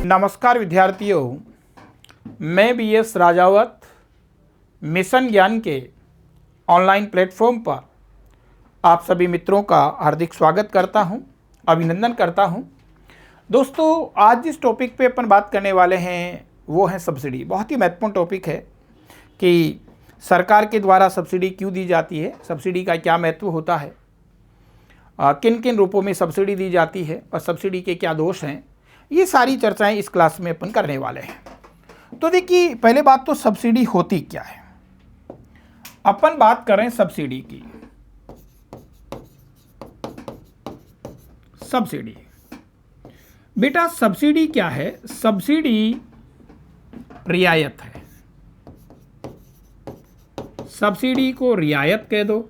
नमस्कार विद्यार्थियों, मैं BS राजावत मिशन ज्ञान के ऑनलाइन प्लेटफॉर्म पर आप सभी मित्रों का हार्दिक स्वागत करता हूं, अभिनंदन करता हूं। दोस्तों, आज जिस टॉपिक पे अपन बात करने वाले हैं वो है सब्सिडी। बहुत ही महत्वपूर्ण टॉपिक है कि सरकार के द्वारा सब्सिडी क्यों दी जाती है, सब्सिडी का क्या महत्व होता है, किन किन रूपों में सब्सिडी दी जाती है और सब्सिडी के क्या दोष हैं। ये सारी चर्चाएं इस क्लास में अपन करने वाले हैं। तो देखिए, पहले बात तो सब्सिडी होती क्या है। अपन बात करें सब्सिडी की। सब्सिडी बेटा, सब्सिडी क्या है? सब्सिडी रियायत है। सब्सिडी को रियायत कह दो,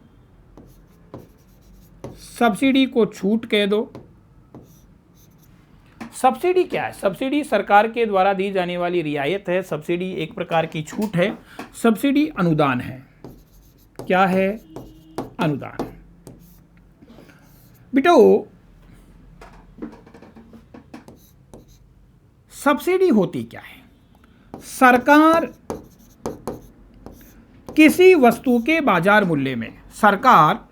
सब्सिडी को छूट कह दो। सब्सिडी क्या है? सब्सिडी सरकार के द्वारा दी जाने वाली रियायत है। सब्सिडी एक प्रकार की छूट है। सब्सिडी अनुदान है। क्या है? अनुदान। बेटो, सब्सिडी होती क्या है? सरकार किसी वस्तु के बाजार मूल्य में, सरकार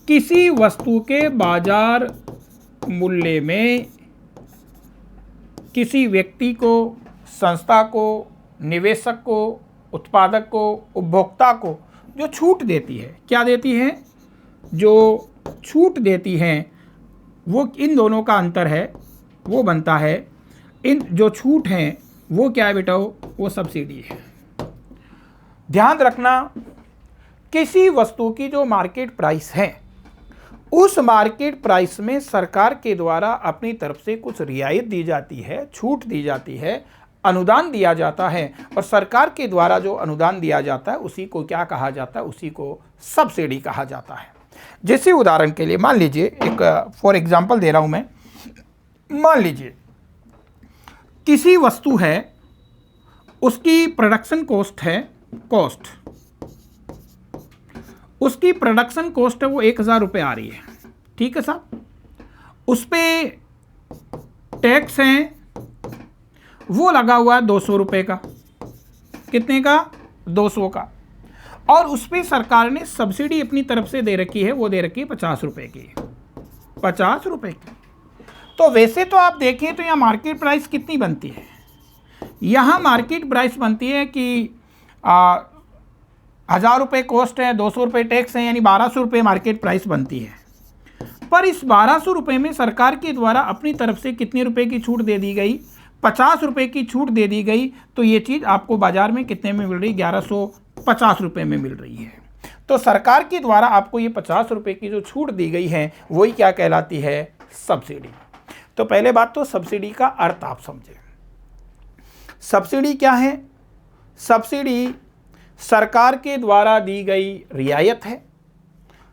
किसी वस्तु के बाजार मूल्य में किसी व्यक्ति को, संस्था को, निवेशक को, उत्पादक को, उपभोक्ता को जो छूट देती है, क्या देती है? जो छूट देती है, वो इन दोनों का अंतर है, वो बनता है। इन जो छूट हैं वो क्या है बेटा? वो सब्सिडी है। ध्यान रखना, किसी वस्तु की जो मार्केट प्राइस है, उस मार्केट प्राइस में सरकार के द्वारा अपनी तरफ से कुछ रियायत दी जाती है, छूट दी जाती है, अनुदान दिया जाता है। और सरकार के द्वारा जो अनुदान दिया जाता है उसी को क्या कहा जाता है? उसी को सब्सिडी कहा जाता है। जैसे उदाहरण के लिए मान लीजिए, एक फॉर एग्जांपल दे रहा हूं मैं। मान लीजिए किसी वस्तु है, उसकी प्रोडक्शन कॉस्ट है, उसकी प्रोडक्शन कॉस्ट है वो 1000 रुपये आ रही है। ठीक है साहब। उस पर टैक्स है वो लगा हुआ है 200 रुपये का। कितने का? 200 का। और उस पर सरकार ने सब्सिडी अपनी तरफ से दे रखी है, वो दे रखी है 50 रुपये की। 50 रुपये की। तो वैसे तो आप देखें तो यहाँ मार्केट प्राइस कितनी बनती है? यहाँ मार्केट प्राइस बनती है कि 1000 रुपये कॉस्ट है, 200 रुपये टैक्स है, यानी 1200 रुपये मार्केट प्राइस बनती है। पर इस 1200 रुपये में सरकार के द्वारा अपनी तरफ से कितने रुपए की छूट दे दी गई? 50 रुपये की छूट दे दी गई। तो ये चीज़ आपको बाजार में कितने में मिल रही? 1150 रुपये में मिल रही है। तो सरकार के द्वारा आपको ये 50 रुपये की जो छूट दी गई है वही क्या कहलाती है? सब्सिडी। तो पहले बात तो सब्सिडी का अर्थ आप समझें। सब्सिडी क्या है? सब्सिडी सरकार के द्वारा दी गई रियायत है।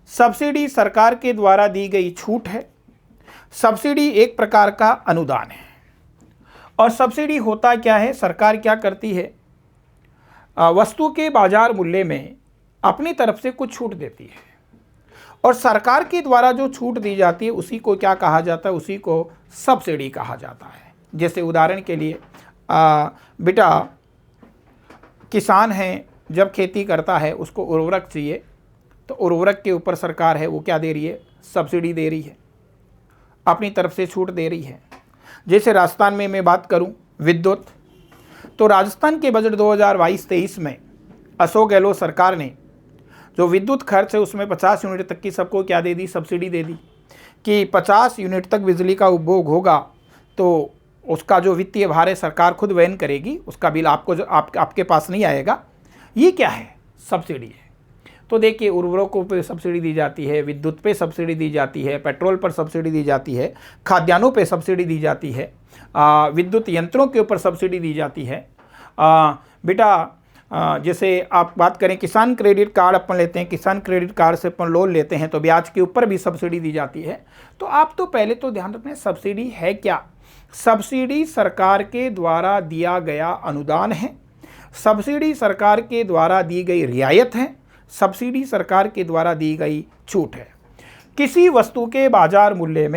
सब्सिडी सरकार के द्वारा दी गई छूट है। सब्सिडी एक प्रकार का अनुदान है। और सब्सिडी होता क्या है? सरकार क्या करती है? वस्तु के बाजार मूल्य में अपनी तरफ से कुछ छूट देती है। और सरकार के द्वारा जो छूट दी जाती है उसी को क्या कहा जाता है? उसी को सब्सिडी कहा जाता है। जैसे उदाहरण के लिए बेटा, किसान है, जब खेती करता है उसको उर्वरक चाहिए, तो उर्वरक के ऊपर सरकार है वो क्या दे रही है? सब्सिडी दे रही है, अपनी तरफ से छूट दे रही है। जैसे राजस्थान में मैं बात करूं विद्युत, तो राजस्थान के बजट 2022-23 में अशोक गहलोत सरकार ने जो विद्युत खर्च है उसमें 50 यूनिट तक की सबको क्या दे दी? सब्सिडी दे दी कि 50 यूनिट तक बिजली का उपभोग होगा तो उसका जो वित्तीय भार है सरकार खुद वहन करेगी, उसका बिल आपको आपके पास नहीं आएगा। ये क्या है? सब्सिडी है। तो देखिए, उर्वरकों पे सब्सिडी दी जाती है, विद्युत पे सब्सिडी दी जाती है, पेट्रोल पर सब्सिडी दी जाती है, खाद्यान्नों पे सब्सिडी दी जाती है, विद्युत यंत्रों के ऊपर सब्सिडी दी जाती है। बेटा, जैसे आप बात करें किसान क्रेडिट कार्ड अपन लेते हैं, किसान क्रेडिट कार्ड से अपन लोन लेते हैं तो ब्याज के ऊपर भी सब्सिडी दी जाती है। तो आप तो पहले तो ध्यान रखना, सब्सिडी है क्या? सब्सिडी सरकार के द्वारा दिया गया अनुदान है। सब्सिडी सरकार के द्वारा दी गई रियायत है। सब्सिडी सरकार के द्वारा दी गई छूट है। किसी वस्तु के बाजार मूल्य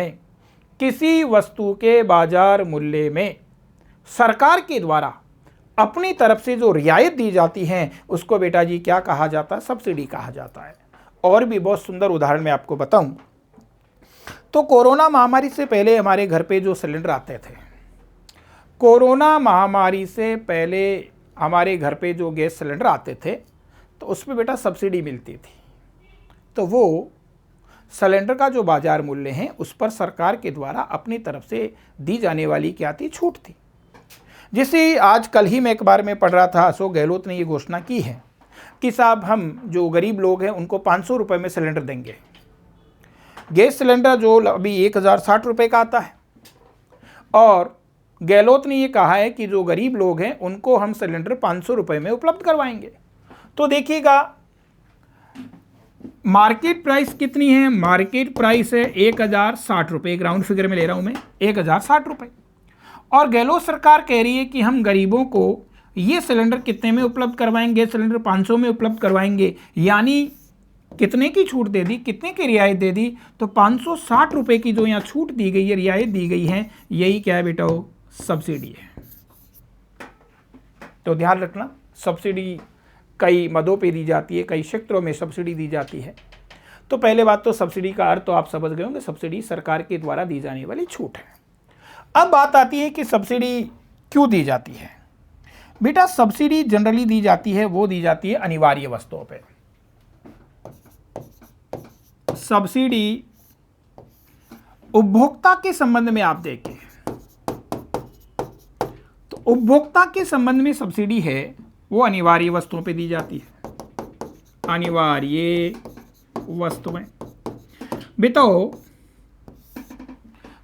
में सरकार के द्वारा अपनी तरफ से जो रियायत दी जाती है उसको बेटा जी क्या कहा जाता है? सब्सिडी कहा जाता है। और भी बहुत सुंदर उदाहरण मैं आपको बताऊं तो कोरोना महामारी से पहले हमारे घर पे जो सिलेंडर आते थे, कोरोना महामारी से पहले हमारे घर पे जो गैस सिलेंडर आते थे तो उस पर बेटा सब्सिडी मिलती थी। तो वो सिलेंडर का जो बाजार मूल्य है उस पर सरकार के द्वारा अपनी तरफ से दी जाने वाली क्या थी? छूट थी। जिसे आज कल ही मैं एक बार में पढ़ रहा था, अशोक गहलोत ने ये घोषणा की है कि साहब हम जो गरीब लोग हैं उनको 500 रुपये में सिलेंडर देंगे। गैस सिलेंडर जो अभी 1060 रुपये का आता है, और गहलोत ने ये कहा है कि जो गरीब लोग हैं उनको हम सिलेंडर 500 रुपये में उपलब्ध करवाएंगे। तो देखिएगा मार्केट प्राइस कितनी है? मार्केट प्राइस है 1060 रुपये, ग्राउंड फिगर में ले रहा हूं मैं, 1060 रुपये। और गहलोत सरकार कह रही है कि हम गरीबों को ये सिलेंडर कितने में उपलब्ध करवाएंगे? सिलेंडर 500 में उपलब्ध करवाएंगे। यानी कितने की छूट दे दी, कितने की रियायत दे दी? तो 560 रुपये की जो यहाँ छूट दी गई है, रियायत दी गई है, यही क्या है बेटा? वो सब्सिडी है। तो ध्यान रखना, सब्सिडी कई मदों पे दी जाती है, कई क्षेत्रों में सब्सिडी दी जाती है। तो पहले बात तो सब्सिडी का अर्थ तो आप समझ गए होंगे, सब्सिडी सरकार के द्वारा दी जाने वाली छूट है। अब बात आती है कि सब्सिडी क्यों दी जाती है? बेटा सब्सिडी जनरली दी जाती है, वो दी जाती है अनिवार्य वस्तुओं पे। सब्सिडी उपभोक्ता के संबंध में आप देखें तो उपभोक्ता के संबंध में सब्सिडी है वो अनिवार्य वस्तुओं पे दी जाती है। अनिवार्य वस्तुएं बताओ,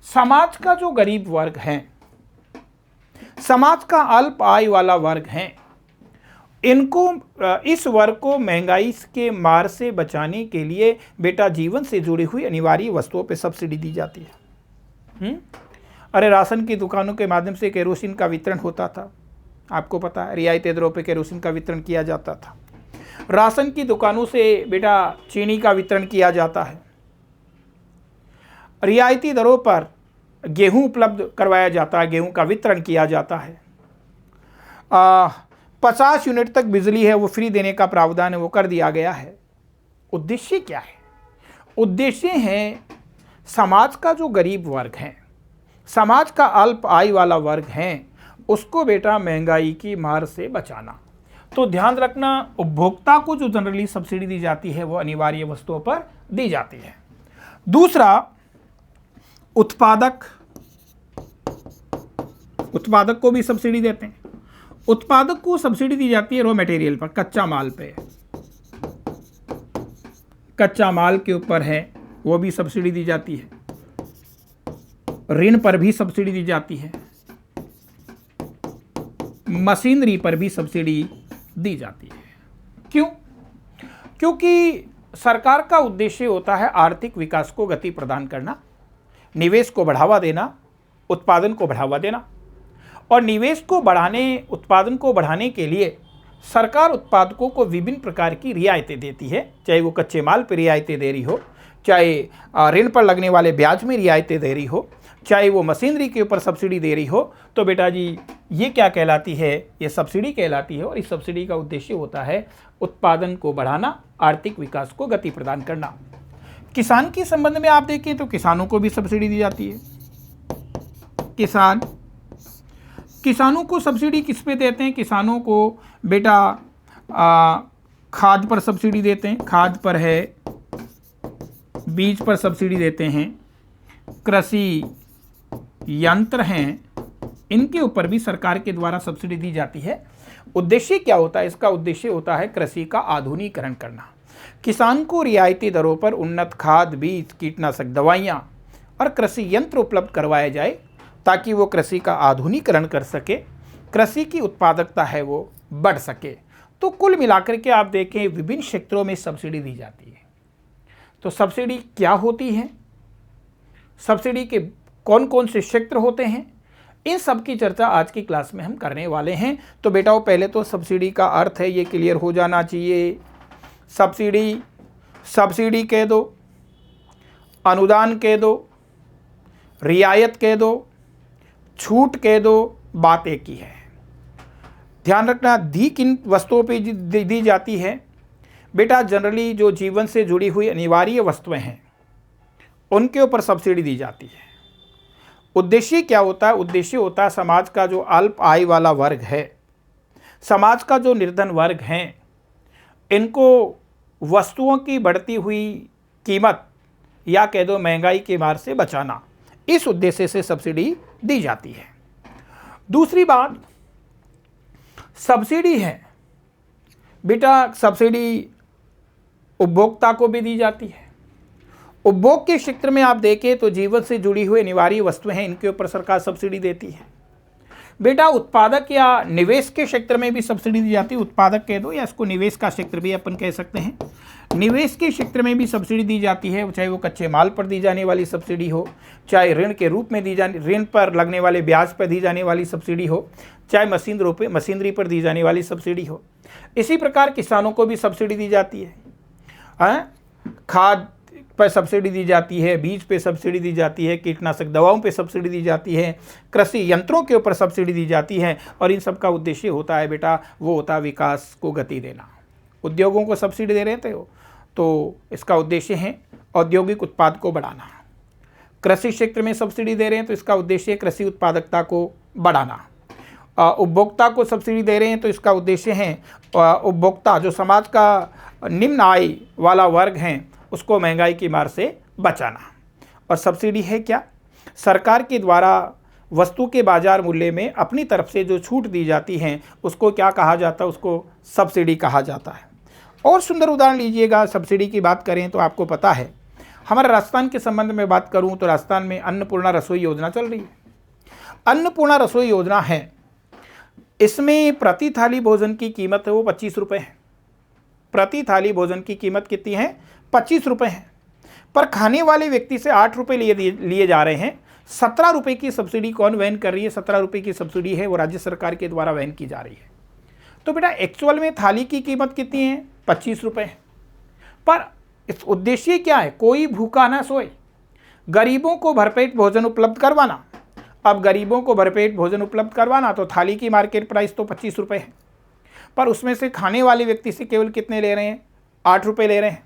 समाज का जो गरीब वर्ग है, समाज का अल्प आय वाला वर्ग है, इनको इस वर्ग को महंगाई के मार से बचाने के लिए बेटा जीवन से जुड़ी हुई अनिवार्य वस्तुओं पे सब्सिडी दी जाती है। अरे राशन की दुकानों के माध्यम से केरोसिन का वितरण होता था, आपको पता है, रियायती दरों पे केरोसिन का वितरण किया जाता था। राशन की दुकानों से बेटा चीनी का वितरण किया जाता है। रियायती दरों पर गेहूं उपलब्ध करवाया जाता है, गेहूं का वितरण किया जाता है। 50 यूनिट तक बिजली है वो फ्री देने का प्रावधान है, वो कर दिया गया है। उद्देश्य क्या है? उद्देश्य है समाज का जो गरीब वर्ग है, समाज का अल्प आय वाला वर्ग है, उसको बेटा महंगाई की मार से बचाना। तो ध्यान रखना, उपभोक्ता को जो जनरली सब्सिडी दी जाती है वो अनिवार्य वस्तुओं पर दी जाती है। दूसरा, उत्पादक को भी सब्सिडी देते हैं। उत्पादक को सब्सिडी दी जाती है रॉ मटेरियल पर, कच्चा माल पे, कच्चा माल के ऊपर है वो भी सब्सिडी दी जाती है। ऋण पर भी सब्सिडी दी जाती है। मशीनरी पर भी सब्सिडी दी जाती है। क्यों? क्योंकि सरकार का उद्देश्य होता है आर्थिक विकास को गति प्रदान करना, निवेश को बढ़ावा देना, उत्पादन को बढ़ावा देना। और निवेश को बढ़ाने, उत्पादन को बढ़ाने के लिए सरकार उत्पादकों को विभिन्न प्रकार की रियायतें देती है, चाहे वो कच्चे माल पर रियायतें दे रही हो, चाहे ऋण पर लगने वाले ब्याज में रियायतें दे रही हो, चाहे वो मशीनरी के ऊपर सब्सिडी दे रही हो। तो बेटा जी ये क्या कहलाती है? ये सब्सिडी कहलाती है। और इस सब्सिडी का उद्देश्य होता है उत्पादन को बढ़ाना, आर्थिक विकास को गति प्रदान करना। किसान के संबंध में आप देखें तो किसानों को भी सब्सिडी दी जाती है। किसानों को सब्सिडी किस पे देते हैं? किसानों को बेटा खाद पर सब्सिडी देते हैं, खाद पर है, बीज पर सब्सिडी देते हैं, कृषि यंत्र हैं, इनके ऊपर भी सरकार के द्वारा सब्सिडी दी जाती है। उद्देश्य क्या होता है? इसका उद्देश्य होता है कृषि का आधुनिकीकरण करना। किसान को रियायती दरों पर उन्नत खाद, बीज, कीटनाशक दवाइयाँ और कृषि यंत्र उपलब्ध करवाए जाए ताकि वो कृषि का आधुनिकीकरण कर सके, कृषि की उत्पादकता है वो बढ़ सके। तो कुल मिलाकर के आप देखें विभिन्न क्षेत्रों में सब्सिडी दी जाती है। तो सब्सिडी क्या होती है, सब्सिडी के कौन कौन से क्षेत्र होते हैं, इन सब की चर्चा आज की क्लास में हम करने वाले हैं। तो बेटाओ पहले तो सब्सिडी का अर्थ है ये क्लियर हो जाना चाहिए। सब्सिडी कह दो, अनुदान कह दो, रियायत कह दो, छूट कह दो बात एक ही है। ध्यान रखना, दी किन वस्तुओं पे दी जाती है? बेटा जनरली जो जीवन से जुड़ी हुई अनिवार्य वस्तुएं हैं उनके ऊपर सब्सिडी दी जाती है। उद्देश्य क्या होता है? उद्देश्य होता है समाज का जो अल्प आय वाला वर्ग है, समाज का जो निर्धन वर्ग हैं, इनको वस्तुओं की बढ़ती हुई कीमत या कह दो महंगाई के मार से बचाना, इस उद्देश्य से सब्सिडी दी जाती है। दूसरी बात सब्सिडी है बेटा, सब्सिडी उपभोक्ता को भी दी जाती है। उपभोग के क्षेत्र में आप देखें तो जीवन से जुड़ी हुई अनिवार्य वस्तुएं हैं, इनके ऊपर सरकार सब्सिडी देती है। बेटा उत्पादक या निवेश के क्षेत्र में भी सब्सिडी दी जाती है। उत्पादक कह दो या इसको निवेश का क्षेत्र भी अपन कह सकते हैं। निवेश के क्षेत्र में भी सब्सिडी दी जाती है, चाहे वो कच्चे माल पर दी जाने वाली सब्सिडी हो, चाहे ऋण के रूप में दी जाने, ऋण पर लगने वाले ब्याज पर दी जाने वाली सब्सिडी हो, चाहे मशीनरी पर दी जाने वाली सब्सिडी हो। इसी प्रकार किसानों को भी सब्सिडी दी जाती है। खाद पर सब्सिडी दी जाती है, बीज पे सब्सिडी दी जाती है, कीटनाशक दवाओं पे सब्सिडी दी जाती है, कृषि यंत्रों के ऊपर सब्सिडी दी जाती है। और इन सब का उद्देश्य होता है बेटा, वो होता है विकास को गति देना। उद्योगों को सब्सिडी दे रहे थे तो इसका उद्देश्य है औद्योगिक उत्पाद को बढ़ाना। कृषि क्षेत्र में सब्सिडी दे रहे हैं तो इसका उद्देश्य है कृषि उत्पादकता को बढ़ाना। उपभोक्ता को सब्सिडी दे रहे हैं तो इसका उद्देश्य है उपभोक्ता जो समाज का निम्न आय वाला वर्ग हैं उसको महंगाई की मार से बचाना। और सब्सिडी है क्या? सरकार के द्वारा वस्तु के बाजार मूल्य में अपनी तरफ से जो छूट दी जाती हैं उसको क्या कहा जाता है? उसको सब्सिडी कहा जाता है। और सुंदर उदाहरण लीजिएगा, सब्सिडी की बात करें तो आपको पता है, हमारे राजस्थान के संबंध में बात करूं तो राजस्थान में अन्नपूर्णा रसोई योजना चल रही है। अन्नपूर्णा रसोई योजना है, इसमें प्रति थाली भोजन की कीमत है वो 25 रुपये है। प्रति थाली भोजन की कीमत कितनी है? 25 रुपये है। पर खाने वाले व्यक्ति से 8 रुपये लिए जा रहे हैं। 17 रुपये की सब्सिडी कौन वहन कर रही है? 17 रुपये की सब्सिडी है वो राज्य सरकार के द्वारा वहन की जा रही है। तो बेटा एक्चुअल में थाली की कीमत कितनी है? 25 रुपये है। पर इस उद्देश्य क्या है? कोई भूखा ना सोए, गरीबों को भरपेट भोजन उपलब्ध करवाना। अब गरीबों को भरपेट भोजन उपलब्ध करवाना तो थाली की मार्केट प्राइस तो 25 रुपये है, पर उसमें से खाने वाले व्यक्ति से केवल कितने ले रहे हैं? 8 रुपये ले रहे हैं।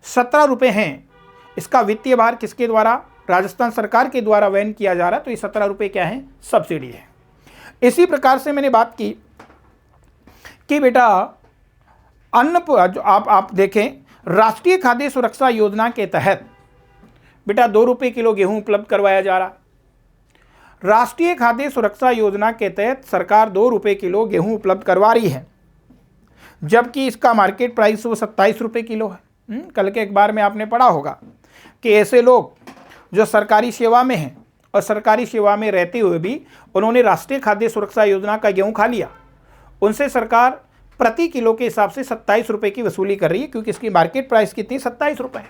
17 रुपये हैं। इसका वित्तीय भार किसके द्वारा? राजस्थान सरकार के द्वारा वहन किया जा रहा है। तो ये 17 रुपये क्या है? सब्सिडी है। इसी प्रकार से मैंने बात की कि बेटा जो आप देखें, राष्ट्रीय खाद्य सुरक्षा योजना के तहत बेटा 2 रुपये किलो गेहूं उपलब्ध करवाया जा रहा है। राष्ट्रीय खाद्य सुरक्षा योजना के तहत सरकार 2 रुपये किलो गेहूं उपलब्ध करवा रही है, जबकि इसका मार्केट प्राइस वो 27 रुपये किलो है। कल के अखबार में आपने पढ़ा होगा कि ऐसे लोग जो सरकारी सेवा में हैं और सरकारी सेवा में रहते हुए भी उन्होंने राष्ट्रीय खाद्य सुरक्षा योजना का गेहूं खा लिया, उनसे सरकार प्रति किलो के हिसाब से 27 रुपये की वसूली कर रही है, क्योंकि इसकी मार्केट प्राइस कितनी? 27 रुपये है।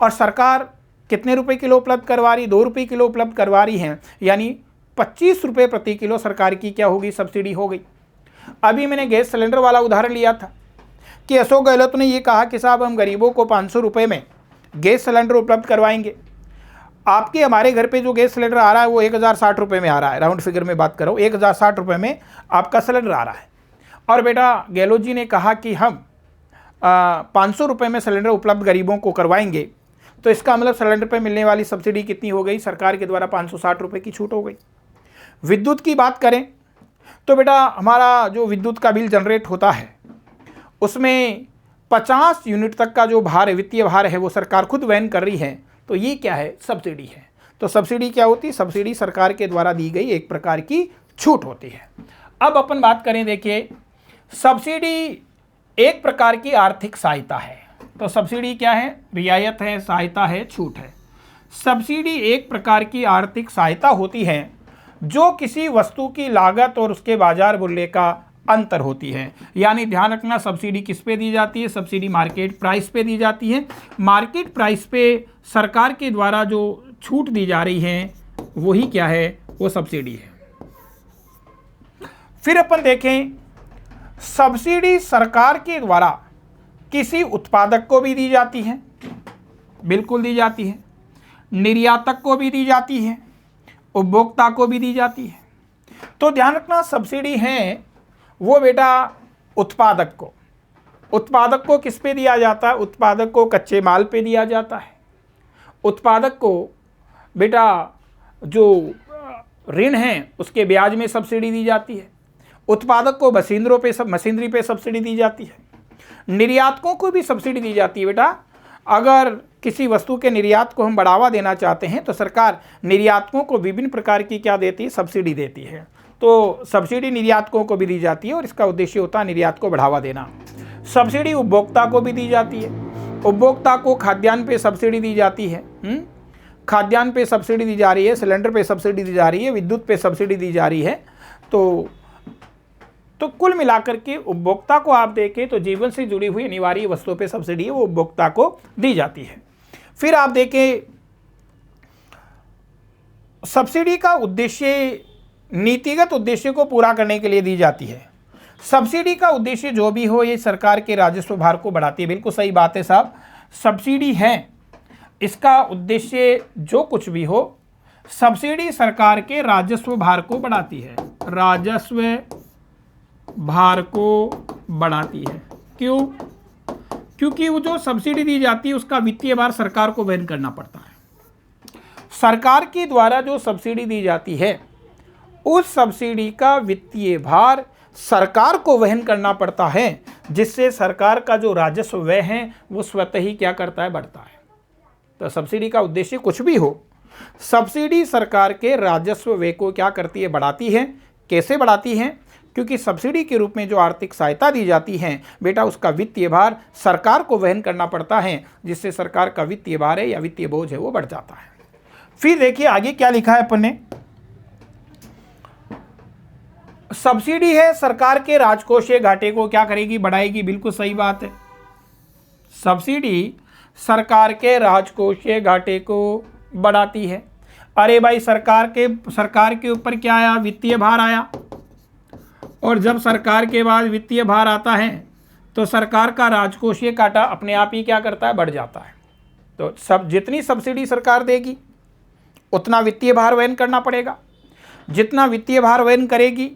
और सरकार कितने रुपए किलो उपलब्ध करवा रही? 2 रुपये किलो उपलब्ध करवा रही हैं, यानी 25 रुपये प्रति किलो सरकार की क्या होगी? सब्सिडी हो गई। अभी मैंने गैस सिलेंडर वाला उदाहरण लिया था कि अशोक गहलोत ने ये कहा कि साहब हम गरीबों को 500 रुपये में गैस सिलेंडर उपलब्ध करवाएंगे। आपके हमारे घर पे जो गैस सिलेंडर आ रहा है वो 1060 रुपये में आ रहा है। राउंड फिगर में बात करो, 1060 रुपये में आपका सिलेंडर आ रहा है। और बेटा गहलोत जी ने कहा कि हम 500 रुपये में सिलेंडर उपलब्ध गरीबों को करवाएंगे। तो इसका मतलब सिलेंडर पर मिलने वाली सब्सिडी कितनी हो गई? सरकार के द्वारा 560 रुपये की छूट हो गई। विद्युत की बात करें तो बेटा हमारा जो विद्युत का बिल जनरेट होता है उसमें 50 यूनिट तक का जो भार है, वित्तीय भार है, वो सरकार खुद वहन कर रही है। तो ये क्या है? सब्सिडी है। तो सब्सिडी क्या होती है? सब्सिडी सरकार के द्वारा दी गई एक प्रकार की छूट होती है। अब अपन बात करें, देखिए सब्सिडी एक प्रकार की आर्थिक सहायता है। तो सब्सिडी क्या है? रियायत है, सहायता है, छूट है। सब्सिडी एक प्रकार की आर्थिक सहायता होती है जो किसी वस्तु की लागत और उसके बाजार मूल्य का अंतर होती है। यानी ध्यान रखना, सब्सिडी किस पे दी जाती है? सब्सिडी मार्केट प्राइस पे दी जाती है। मार्केट प्राइस पे सरकार के द्वारा जो छूट दी जा रही है वही क्या है? वो सब्सिडी है। फिर अपन देखें, सब्सिडी सरकार के द्वारा किसी उत्पादक को भी दी जाती है, बिल्कुल दी जाती है, निर्यातक को भी दी जाती है, उपभोक्ता को भी दी जाती है। तो ध्यान रखना, सब्सिडी है वो बेटा उत्पादक को किस पे दिया जाता है? उत्पादक को कच्चे माल पे दिया जाता है। उत्पादक को बेटा जो ऋण है उसके ब्याज में सब्सिडी दी जाती है। उत्पादक को मशीनरी पे सब्सिडी दी जाती है। निर्यातकों को भी सब्सिडी दी जाती है बेटा। अगर किसी वस्तु के निर्यात को हम बढ़ावा देना चाहते हैं तो सरकार निर्यातकों को विभिन्न प्रकार की क्या देती है? सब्सिडी देती है। तो सब्सिडी निर्यातकों को भी दी जाती है और इसका उद्देश्य होता है निर्यात को बढ़ावा देना। सब्सिडी उपभोक्ता को भी दी जाती है। उपभोक्ता को खाद्यान्न पे सब्सिडी दी जाती है। खाद्यान्न पे सब्सिडी दी जा रही है, सिलेंडर पे सब्सिडी दी जा रही है, विद्युत पे सब्सिडी दी जा रही है। तो कुल मिलाकर के उपभोक्ता को आप देखें तो जीवन से जुड़ी हुई अनिवार्य वस्तुओं पे सब्सिडी है वो उपभोक्ता को दी जाती है। फिर आप देखें, सब्सिडी का उद्देश्य नीतिगत उद्देश्य को पूरा करने के लिए दी जाती है। सब्सिडी का उद्देश्य जो भी हो ये सरकार के राजस्व भार को बढ़ाती है। बिल्कुल सही बात है साहब, सब्सिडी है, इसका उद्देश्य जो कुछ भी हो, सब्सिडी सरकार के राजस्व भार को बढ़ाती है। राजस्व भार को बढ़ाती है। क्यों? क्योंकि वो जो सब्सिडी दी जाती है उसका वित्तीय भार सरकार को वहन करना पड़ता है। सरकार के द्वारा जो सब्सिडी दी जाती है उस सब्सिडी का वित्तीय भार सरकार को वहन करना पड़ता है, जिससे सरकार का जो राजस्व व्यय है वो स्वतः ही क्या करता है? बढ़ता है। तो सब्सिडी का उद्देश्य कुछ भी हो, सब्सिडी सरकार के राजस्व व्यय को क्या करती है? बढ़ाती है। कैसे बढ़ाती है? क्योंकि सब्सिडी के रूप में जो आर्थिक सहायता दी जाती है बेटा उसका वित्तीय भार सरकार को वहन करना पड़ता है, जिससे सरकार का वित्तीय भार है या वित्तीय बोझ है वो बढ़ जाता है। फिर देखिए आगे क्या लिखा है अपन ने, सब्सिडी है सरकार के राजकोषीय घाटे को क्या करेगी? बढ़ाएगी। बिल्कुल सही बात है, सब्सिडी सरकार के राजकोषीय घाटे को बढ़ाती है। अरे भाई, सरकार के ऊपर क्या आया? वित्तीय भार आया। और जब सरकार के बाद वित्तीय भार आता है तो सरकार का राजकोषीय घाटा अपने आप ही क्या करता है? बढ़ जाता है। तो जितनी सब्सिडी सरकार देगी उतना वित्तीय भार वहन करना पड़ेगा। जितना वित्तीय भार वहन करेगी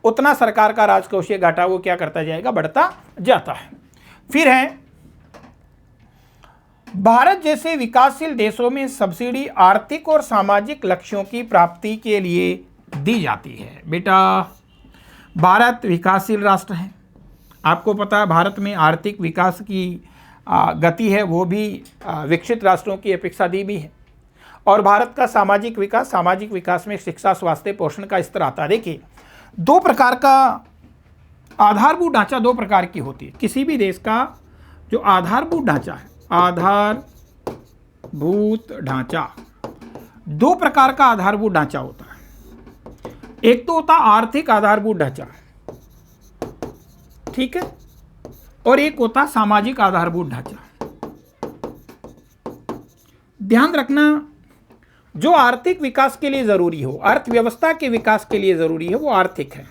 उतना सरकार का राजकोषीय घाटा वो क्या करता जाएगा? बढ़ता जाता है। फिर है, भारत जैसे विकासशील देशों में सब्सिडी आर्थिक और सामाजिक लक्ष्यों की प्राप्ति के लिए दी जाती है। बेटा भारत विकासशील राष्ट्र है, आपको पता है भारत में आर्थिक विकास की गति है वो भी विकसित राष्ट्रों की अपेक्षा दी भी है। और भारत का सामाजिक विकास में शिक्षा, स्वास्थ्य, पोषण का स्तर आता है। देखिए, दो प्रकार का आधारभूत ढांचा दो प्रकार की होती है। किसी भी देश का जो आधारभूत ढांचा है, आधारभूत ढांचा, दो प्रकार का आधारभूत ढांचा होता है। एक तो होता आर्थिक आधारभूत ढांचा, ठीक है, और एक होता सामाजिक आधारभूत ढांचा। ध्यान रखना, जो आर्थिक विकास के लिए जरूरी हो, अर्थव्यवस्था के विकास के लिए जरूरी है वो आर्थिक है,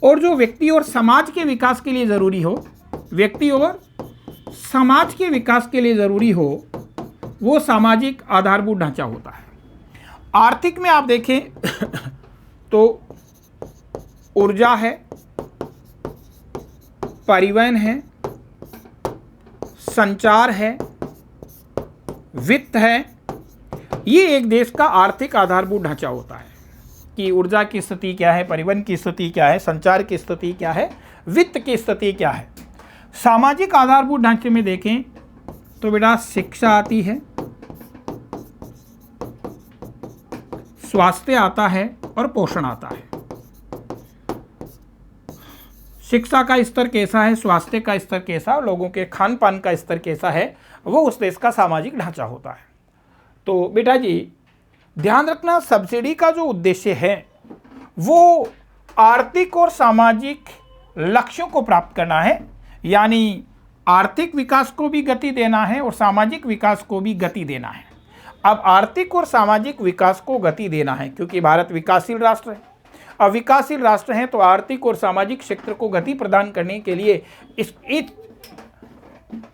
और जो व्यक्ति और समाज के विकास के लिए जरूरी हो, व्यक्ति और समाज के विकास के लिए जरूरी हो वो सामाजिक आधारभूत ढांचा होता है। आर्थिक में आप देखें तो ऊर्जा है, परिवहन है, संचार है, वित्त है। ये एक देश का आर्थिक आधारभूत ढांचा होता है कि ऊर्जा की स्थिति क्या है, परिवहन की स्थिति क्या है, संचार की स्थिति क्या है, वित्त की स्थिति क्या है। सामाजिक आधारभूत ढांचे में देखें तो बेटा शिक्षा आती है, स्वास्थ्य आता है और पोषण आता है। शिक्षा का स्तर कैसा है, स्वास्थ्य का स्तर कैसा, लोगों के खान पान का स्तर कैसा है, वो उस देश का सामाजिक ढांचा होता है। तो बेटा जी ध्यान रखना, सब्सिडी का जो उद्देश्य है वो आर्थिक और सामाजिक लक्ष्यों को प्राप्त करना है, यानी आर्थिक विकास को भी गति देना है और सामाजिक विकास को भी गति देना है। अब आर्थिक और सामाजिक विकास को गति देना है क्योंकि भारत विकासशील राष्ट्र है। अब विकासशील राष्ट्र हैं तो आर्थिक और सामाजिक क्षेत्र को गति प्रदान करने के लिए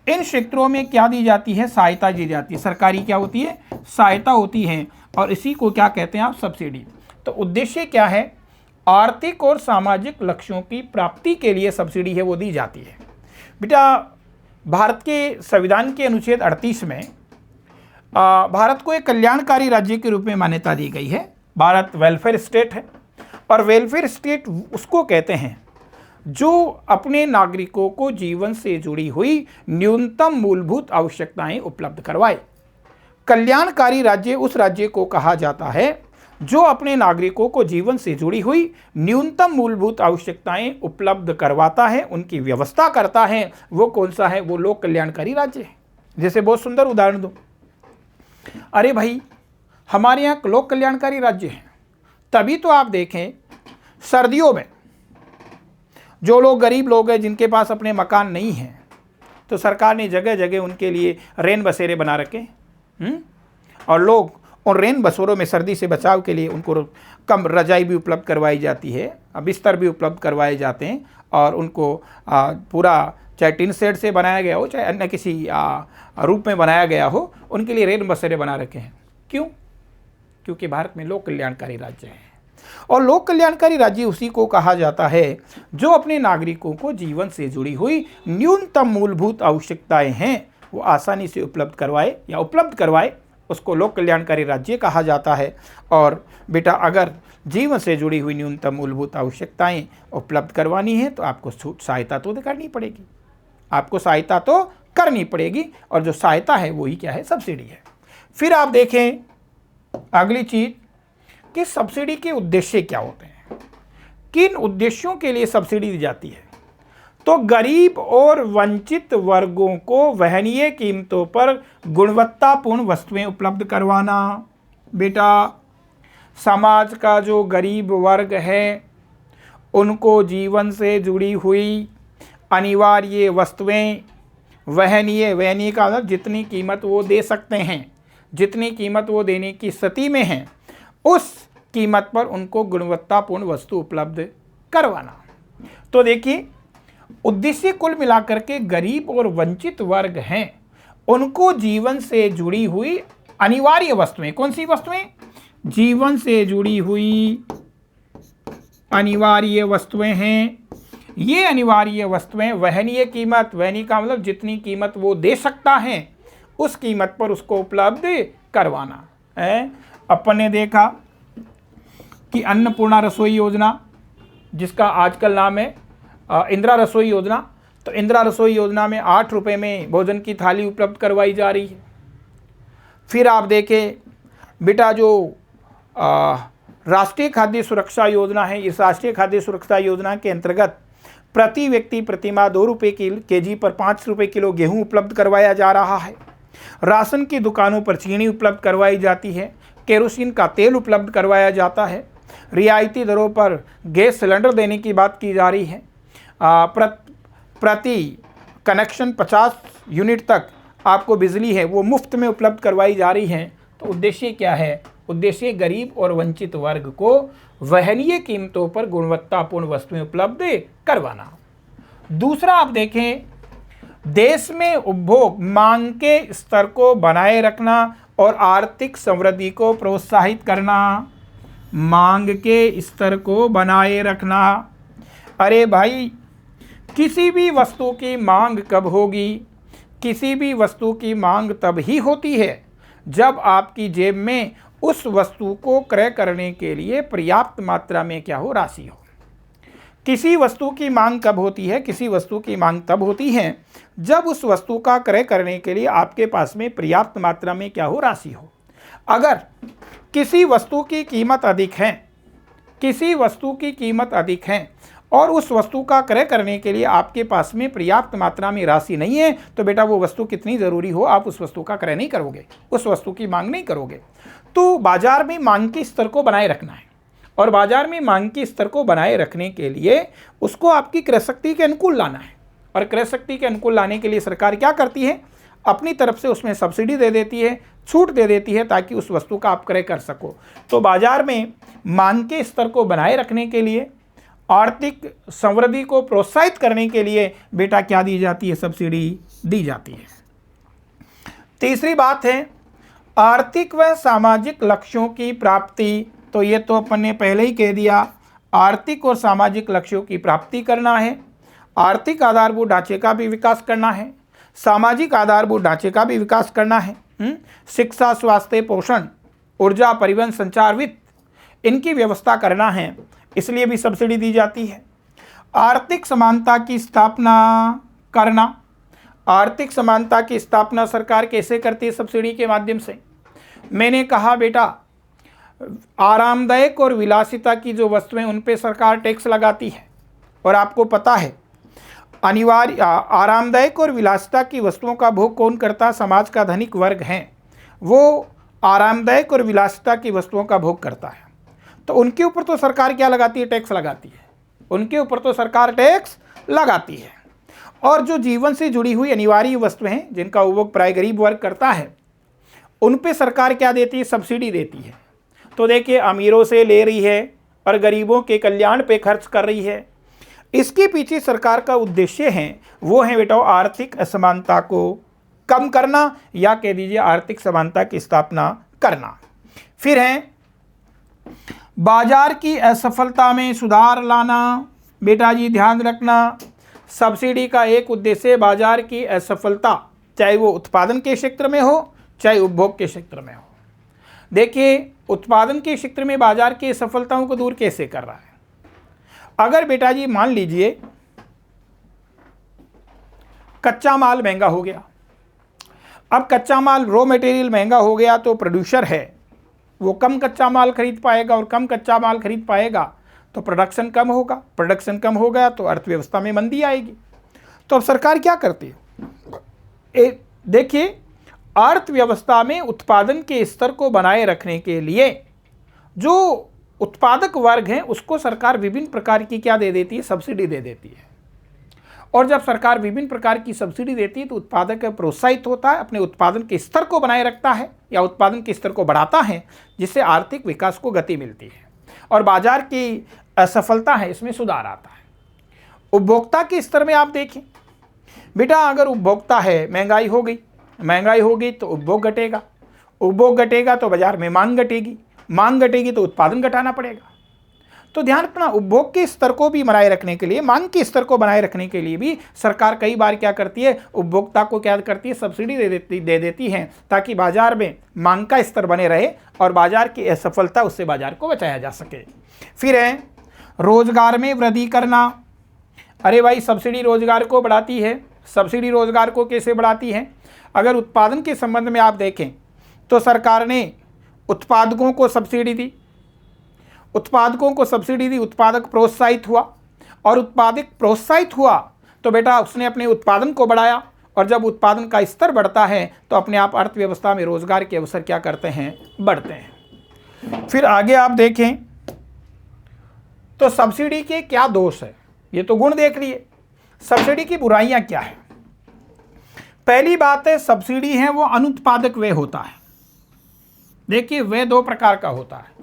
इन क्षेत्रों में क्या दी जाती है? सहायता दी जाती है। सरकारी क्या होती है? सहायता होती है, और इसी को क्या कहते हैं आप? सब्सिडी। तो उद्देश्य क्या है, आर्थिक और सामाजिक लक्ष्यों की प्राप्ति के लिए सब्सिडी है वो दी जाती है। बेटा भारत के संविधान के अनुच्छेद 38 में भारत को एक कल्याणकारी राज्य के रूप में मान्यता दी गई है। भारत वेलफेयर स्टेट है और वेलफेयर स्टेट उसको कहते हैं जो अपने नागरिकों को जीवन से जुड़ी हुई न्यूनतम मूलभूत आवश्यकताएं उपलब्ध करवाए। कल्याणकारी राज्य उस राज्य को कहा जाता है जो अपने नागरिकों को जीवन से जुड़ी हुई न्यूनतम मूलभूत आवश्यकताएं उपलब्ध करवाता है, उनकी व्यवस्था करता है। वो कौन सा है, वो लोक कल्याणकारी राज्य है। जैसे बहुत सुंदर उदाहरण दो, अरे भाई हमारे यहाँ लोक कल्याणकारी राज्य है, तभी तो आप देखें सर्दियों में जो लोग गरीब लोग हैं जिनके पास अपने मकान नहीं हैं, तो सरकार ने जगह जगह उनके लिए रेन बसेरे बना रखे और लोग और रेन बसेरों में सर्दी से बचाव के लिए उनको कम रजाई भी उपलब्ध करवाई जाती है, बिस्तर भी उपलब्ध करवाए जाते हैं और उनको पूरा चाहे टिन शेड से बनाया गया हो चाहे अन्य किसी रूप में बनाया गया हो, उनके लिए रेन बसेरे बना रखे हैं। क्यों? क्योंकि भारत में लोक कल्याणकारी राज्य है और लोक कल्याणकारी राज्य उसी को कहा जाता है जो अपने नागरिकों को जीवन से जुड़ी हुई न्यूनतम मूलभूत आवश्यकताएं हैं वो आसानी से उपलब्ध करवाए, उसको लोक कल्याणकारी राज्य कहा जाता है। और बेटा अगर जीवन से जुड़ी हुई न्यूनतम मूलभूत आवश्यकताएं उपलब्ध करवानी है तो आपको सहायता तो करनी पड़ेगी, और जो सहायता है वही क्या है, सब्सिडी है। फिर आप देखें अगली चीज कि सब्सिडी के उद्देश्य क्या होते हैं, किन उद्देश्यों के लिए सब्सिडी दी जाती है। तो गरीब और वंचित वर्गों को वहनीय कीमतों पर गुणवत्तापूर्ण वस्तुएं उपलब्ध करवाना। बेटा समाज का जो गरीब वर्ग है उनको जीवन से जुड़ी हुई अनिवार्य वस्तुएं वहनीय का मतलब जितनी कीमत वो दे सकते हैं, जितनी कीमत वो देने की स्थिति में हैं, उस कीमत पर उनको गुणवत्तापूर्ण वस्तु उपलब्ध करवाना। तो देखिए उद्देश्य कुल मिलाकर के गरीब और वंचित वर्ग हैं उनको जीवन से जुड़ी हुई अनिवार्य वस्तुएं, कौन सी वस्तुएं, जीवन से जुड़ी हुई अनिवार्य वस्तुएं हैं। ये अनिवार्य वस्तुएं वहनीय कीमत, वहनीय का मतलब जितनी कीमत वो दे सकता है उस कीमत पर उसको उपलब्ध करवाना है। अपन ने देखा कि अन्नपूर्णा रसोई योजना, जिसका आजकल नाम है इंदिरा रसोई योजना, तो इंदिरा रसोई योजना में 8 रुपये में भोजन की थाली उपलब्ध करवाई जा रही है। फिर आप देखें बेटा जो राष्ट्रीय खाद्य सुरक्षा योजना है, इस राष्ट्रीय खाद्य सुरक्षा योजना के अंतर्गत प्रति व्यक्ति प्रतिमाह 2 रुपये केजी पर 5 रुपये किलो गेहूं उपलब्ध करवाया जा रहा है। राशन की दुकानों पर चीनी उपलब्ध करवाई जाती है, केरोसिन का तेल उपलब्ध करवाया जाता है, रियायती दरों पर गैस सिलेंडर देने की बात की जा रही है, प्रति कनेक्शन 50 यूनिट तक आपको बिजली है वो मुफ्त में उपलब्ध करवाई जा रही है। तो उद्देश्य क्या है, उद्देश्य गरीब और वंचित वर्ग को वहनीय कीमतों पर गुणवत्तापूर्ण वस्तुएं उपलब्ध करवाना। दूसरा आप देखें देश में उपभोग मांग के स्तर को बनाए रखना और आर्थिक समृद्धि को प्रोत्साहित करना। मांग के स्तर को बनाए रखना, अरे भाई किसी भी वस्तु की मांग कब होगी, किसी भी वस्तु की मांग तब ही होती है जब आपकी जेब में उस वस्तु को क्रय करने के लिए पर्याप्त मात्रा में क्या हो, राशि हो। किसी वस्तु की मांग कब होती है, किसी वस्तु की मांग तब होती है जब उस वस्तु का क्रय करने के लिए आपके पास में पर्याप्त मात्रा में क्या हो, राशि हो। अगर किसी वस्तु की कीमत अधिक है, किसी वस्तु की कीमत अधिक है और उस वस्तु का क्रय करने के लिए आपके पास में पर्याप्त मात्रा में राशि नहीं है, तो बेटा वो वस्तु कितनी ज़रूरी हो आप उस वस्तु का क्रय नहीं करोगे, उस वस्तु की मांग नहीं करोगे। तो बाजार में मांग के स्तर को बनाए रखना है और बाजार में मांग के स्तर को बनाए रखने के लिए उसको आपकी क्रय शक्ति के अनुकूल लाना है। और क्रय शक्ति के अनुकूल लाने के लिए सरकार क्या करती है, अपनी तरफ से उसमें सब्सिडी दे देती है, छूट दे देती है ताकि उस वस्तु का आप क्रय कर सको। तो बाजार में मांग के स्तर को बनाए रखने के लिए, आर्थिक समृद्धि को प्रोत्साहित करने के लिए बेटा क्या दी जाती है, सब्सिडी दी जाती है। तीसरी बात है आर्थिक व सामाजिक लक्ष्यों की प्राप्ति तो ये तो अपन ने पहले ही कह दिया, आर्थिक और सामाजिक लक्ष्यों की प्राप्ति करना है, आर्थिक आधारभूत ढांचे का भी विकास करना है, सामाजिक आधारभूत ढांचे का भी विकास करना है, शिक्षा, स्वास्थ्य, पोषण, ऊर्जा, परिवहन, संचार, वित्त, इनकी व्यवस्था करना है, इसलिए भी सब्सिडी दी जाती है। आर्थिक समानता की स्थापना करना, आर्थिक समानता की स्थापना सरकार कैसे करती है? सब्सिडी के माध्यम से। मैंने कहा बेटा, आरामदायक और विलासिता की जो वस्तुएं उन पे सरकार टैक्स लगाती है, और आपको पता है अनिवार्य आरामदायक और विलासिता की वस्तुओं का भोग कौन करता? समाज का धनिक वर्ग है, वो आरामदायक और विलासिता की वस्तुओं का भोग करता है। तो उनके ऊपर तो सरकार क्या लगाती है? टैक्स लगाती है। उनके ऊपर तो सरकार टैक्स लगाती है। और जो जीवन से जुड़ी हुई अनिवार्य वस्तुएं हैं जिनका उपभोग प्राय गरीब वर्ग करता है, उन पे सरकार क्या देती है? सब्सिडी देती है। तो देखिए, अमीरों से ले रही है और गरीबों के कल्याण पे खर्च कर रही है। इसके पीछे सरकार का उद्देश्य है, वो है बेटा आर्थिक असमानता को कम करना, या कह दीजिए आर्थिक समानता की स्थापना करना। फिर है बाजार की असफलता में सुधार लाना। बेटा जी ध्यान रखना, सब्सिडी का एक उद्देश्य बाजार की असफलता, चाहे वो उत्पादन के क्षेत्र में हो चाहे उपभोग के क्षेत्र में हो। देखिए, उत्पादन के क्षेत्र में बाजार की असफलताओं को दूर कैसे कर रहा है? अगर बेटा जी मान लीजिए कच्चा माल महंगा हो गया, अब कच्चा माल रॉ मटेरियल महंगा हो गया, तो प्रोड्यूसर है वो कम कच्चा माल खरीद पाएगा, और कम कच्चा माल खरीद पाएगा तो प्रोडक्शन कम होगा, प्रोडक्शन कम हो गया तो अर्थव्यवस्था में मंदी आएगी। तो अब सरकार क्या करती है? देखिए, अर्थव्यवस्था में उत्पादन के स्तर को बनाए रखने के लिए जो उत्पादक वर्ग है उसको सरकार विभिन्न प्रकार की क्या दे देती है? सब्सिडी दे देती है। और जब सरकार विभिन्न प्रकार की सब्सिडी देती है तो उत्पादक प्रोत्साहित होता है, अपने उत्पादन के स्तर को बनाए रखता है या उत्पादन के स्तर को बढ़ाता है, जिससे आर्थिक विकास को गति मिलती है और बाजार की असफलता है इसमें सुधार आता है। उपभोक्ता के स्तर में आप देखें बेटा, अगर उपभोक्ता है, महंगाई हो गई तो उपभोग घटेगा, उपभोग घटेगा तो बाजार में मांग घटेगी, मांग घटेगी तो उत्पादन घटाना पड़ेगा। तो ध्यान रखना, उपभोग के स्तर को भी बनाए रखने के लिए, मांग के स्तर को बनाए रखने के लिए भी सरकार कई बार क्या करती है? उपभोक्ता को क्या करती है? सब्सिडी दे देती है, ताकि बाजार में मांग का स्तर बने रहे और बाजार की असफलता उससे बाजार को बचाया जा सके। फिर है रोजगार में वृद्धि करना। अरे भाई, सब्सिडी रोजगार को बढ़ाती है। सब्सिडी रोजगार को कैसे बढ़ाती है? अगर उत्पादन के संबंध में आप देखें तो सरकार ने उत्पादकों को सब्सिडी दी, उत्पादक प्रोत्साहित हुआ, और उत्पादक प्रोत्साहित हुआ तो बेटा उसने अपने उत्पादन को बढ़ाया, और जब उत्पादन का स्तर बढ़ता है तो अपने आप अर्थव्यवस्था में रोजगार के अवसर क्या करते हैं? बढ़ते हैं। फिर आगे आप देखें तो सब्सिडी के क्या दोष है? ये तो गुण देख लिए, सब्सिडी की बुराइयां क्या है? पहली बात है, सब्सिडी है वो अनुत्पादक व्यय होता है। देखिए, व्यय दो प्रकार का होता है,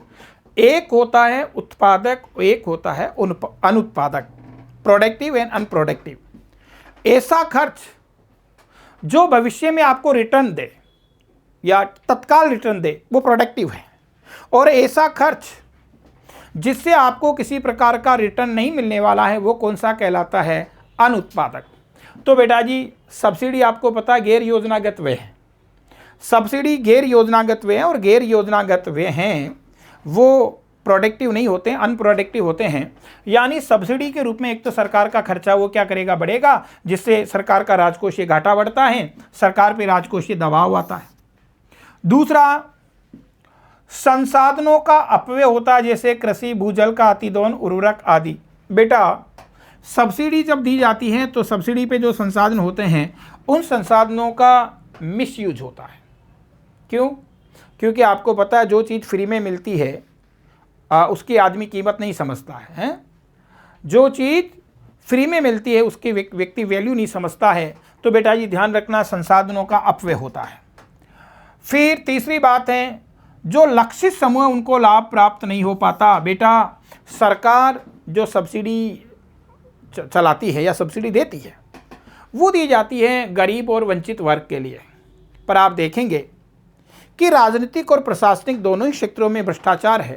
एक होता है उत्पादक, एक होता है अनुत्पादक, प्रोडक्टिव एंड अनप्रोडक्टिव। ऐसा खर्च जो भविष्य में आपको रिटर्न दे या तत्काल रिटर्न दे वो प्रोडक्टिव है, और ऐसा खर्च जिससे आपको किसी प्रकार का रिटर्न नहीं मिलने वाला है वो कौन सा कहलाता है? अनुत्पादक। तो बेटा जी, सब्सिडी आपको पता गैर योजनागत व्यय है। सब्सिडी गैर योजनागत व्यय है, और गैर योजनागत व्यय हैं वो प्रोडक्टिव नहीं होते, अनप्रोडक्टिव होते हैं। यानी सब्सिडी के रूप में एक तो सरकार का खर्चा वो क्या करेगा? बढ़ेगा, जिससे सरकार का राजकोषीय घाटा बढ़ता है, सरकार पे राजकोषीय दबाव आता है। दूसरा, संसाधनों का अपव्यय होता है, जैसे कृषि, भूजल का अतिदोहन, उर्वरक आदि। बेटा, सब्सिडी जब दी जाती है तो सब्सिडी पे जो संसाधन होते हैं उन संसाधनों का मिसयूज होता है। क्यों? क्योंकि आपको पता है जो चीज़ फ्री में मिलती है उसकी आदमी कीमत नहीं समझता है, जो चीज़ फ्री में मिलती है उसकी व्यक्ति वैल्यू नहीं समझता है। तो बेटा जी ध्यान रखना, संसाधनों का अपव्यय होता है। फिर तीसरी बात है, जो लक्षित समूह उनको लाभ प्राप्त नहीं हो पाता। बेटा, सरकार जो सब्सिडी चलाती है या सब्सिडी देती है वो दी जाती है गरीब और वंचित वर्ग के लिए, पर आप देखेंगे कि राजनीतिक और प्रशासनिक दोनों ही क्षेत्रों में भ्रष्टाचार है,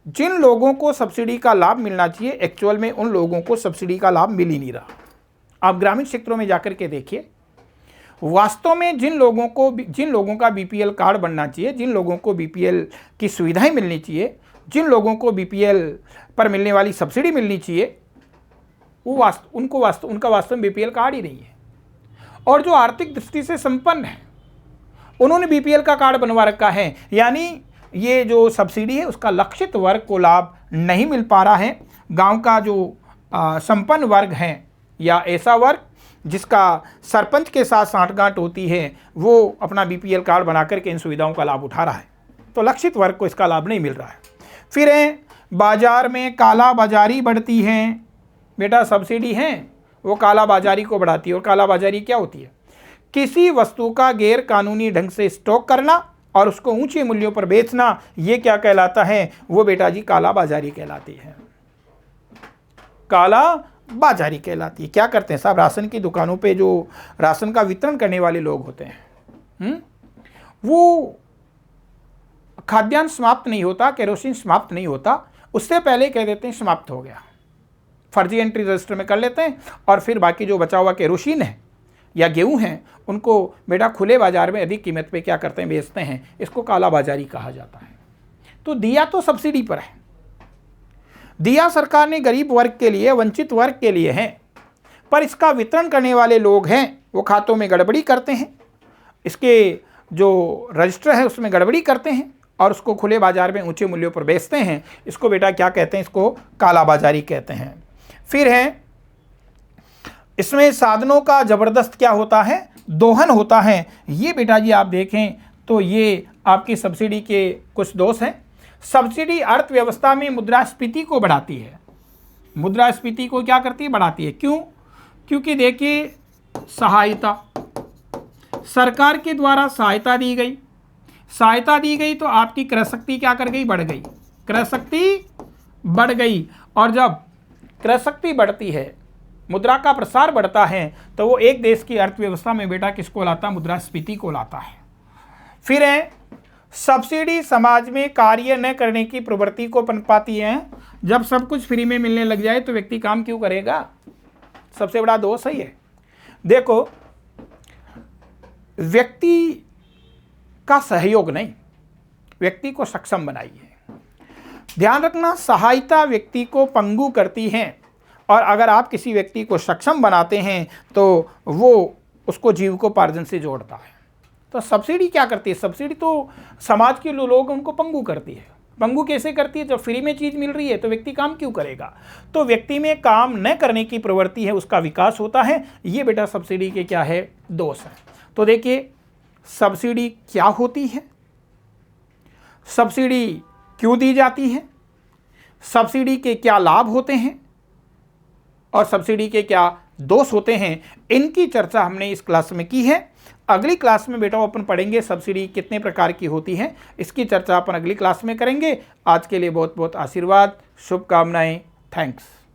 जिन लोगों को सब्सिडी का लाभ मिलना चाहिए एक्चुअल में उन लोगों को सब्सिडी का लाभ मिल ही नहीं रहा। आप ग्रामीण क्षेत्रों में जाकर के देखिए, वास्तव में जिन लोगों का बीपीएल कार्ड बनना चाहिए, जिन लोगों को बीपीएल की सुविधाएं मिलनी चाहिए, जिन लोगों को बीपीएल पर मिलने वाली सब्सिडी मिलनी चाहिए, वो उनका वास्तव में बीपीएल कार्ड ही नहीं है। और जो आर्थिक दृष्टि से संपन्न है उन्होंने बीपीएल का कार्ड बनवा रखा है, यानी ये जो सब्सिडी है उसका लक्षित वर्ग को लाभ नहीं मिल पा रहा है। गांव का जो संपन्न वर्ग है या ऐसा वर्ग जिसका सरपंच के साथ सांठगांठ होती है, वो अपना बीपीएल कार्ड बना करके इन सुविधाओं का लाभ उठा रहा है, तो लक्षित वर्ग को इसका लाभ नहीं मिल रहा है। फिर है बाजार में काला बाजारी बढ़ती है। बेटा सब्सिडी है वो काला बाजारी को बढ़ाती है। और काला बाजारी क्या होती है? किसी वस्तु का गैर कानूनी ढंग से स्टॉक करना और उसको ऊंचे मूल्यों पर बेचना, ये क्या कहलाता है? वो बेटा जी काला बाजारी कहलाती है। काला बाजारी कहलाती है। क्या करते हैं साहब, राशन की दुकानों पे जो राशन का वितरण करने वाले लोग होते हैं, वो खाद्यान्न समाप्त नहीं होता, केरोसिन समाप्त नहीं होता, उससे पहले कह देते हैं समाप्त हो गया, फर्जी एंट्री रजिस्टर में कर लेते हैं और फिर बाकी जो बचा हुआ केरोसिन है या गेहूं है उनको बेटा खुले बाजार में अधिक कीमत पे क्या करते हैं, बेचते हैं। इसको काला बाजारी कहा जाता है। तो दिया तो सब्सिडी पर है, दिया सरकार ने गरीब वर्ग के लिए, वंचित वर्ग के लिए है, पर इसका वितरण करने वाले लोग हैं वो खातों में गड़बड़ी करते हैं, इसके जो रजिस्टर है उसमें गड़बड़ी करते हैं और उसको खुले बाजार में ऊंचे मूल्यों पर बेचते हैं। इसको बेटा क्या कहते हैं? इसको काला बाजारी कहते हैं। फिर है इसमें साधनों का जबरदस्त क्या होता है? दोहन होता है। ये बेटा जी आप देखें तो ये आपकी सब्सिडी के कुछ दोष हैं। सब्सिडी अर्थव्यवस्था में मुद्रास्फीति को बढ़ाती है। मुद्रास्फीति को क्या करती है? बढ़ाती है। क्यों? क्योंकि देखिए सहायता, सरकार के द्वारा सहायता दी गई, सहायता दी गई तो आपकी क्रय शक्ति क्या कर गई? बढ़ गई, क्रय शक्ति बढ़ गई। और जब क्रय शक्ति बढ़ती है, मुद्रा का प्रसार बढ़ता है, तो वो एक देश की अर्थव्यवस्था में बेटा किसको लाता? मुद्रास्फीति को लाता है। फिर है सब्सिडी समाज में कार्य न करने की प्रवृत्ति को पनपाती है। जब सब कुछ फ्री में मिलने लग जाए तो व्यक्ति काम क्यों करेगा? सबसे बड़ा दोष है ये। देखो, व्यक्ति का सहयोग नहीं, व्यक्ति को सक्षम बनाइए। ध्यान रखना, सहायता व्यक्ति को पंगु करती है और अगर आप किसी व्यक्ति को सक्षम बनाते हैं तो वो उसको जीविकोपार्जन से जोड़ता है। तो सब्सिडी क्या करती है? सब्सिडी तो समाज के लोग उनको पंगु करती है। पंगु कैसे करती है? जब फ्री में चीज़ मिल रही है तो व्यक्ति काम क्यों करेगा? तो व्यक्ति में काम न करने की प्रवृत्ति है, उसका विकास होता है। ये बेटा सब्सिडी के क्या है? दोष है। तो देखिए सब्सिडी क्या होती है, सब्सिडी क्यों दी जाती है, सब्सिडी के क्या लाभ होते हैं और सब्सिडी के क्या दोष होते हैं, इनकी चर्चा हमने इस क्लास में की है। अगली क्लास में बेटा अपन पढ़ेंगे सब्सिडी कितने प्रकार की होती है, इसकी चर्चा अपन अगली क्लास में करेंगे। आज के लिए बहुत बहुत आशीर्वाद, शुभकामनाएं। थैंक्स।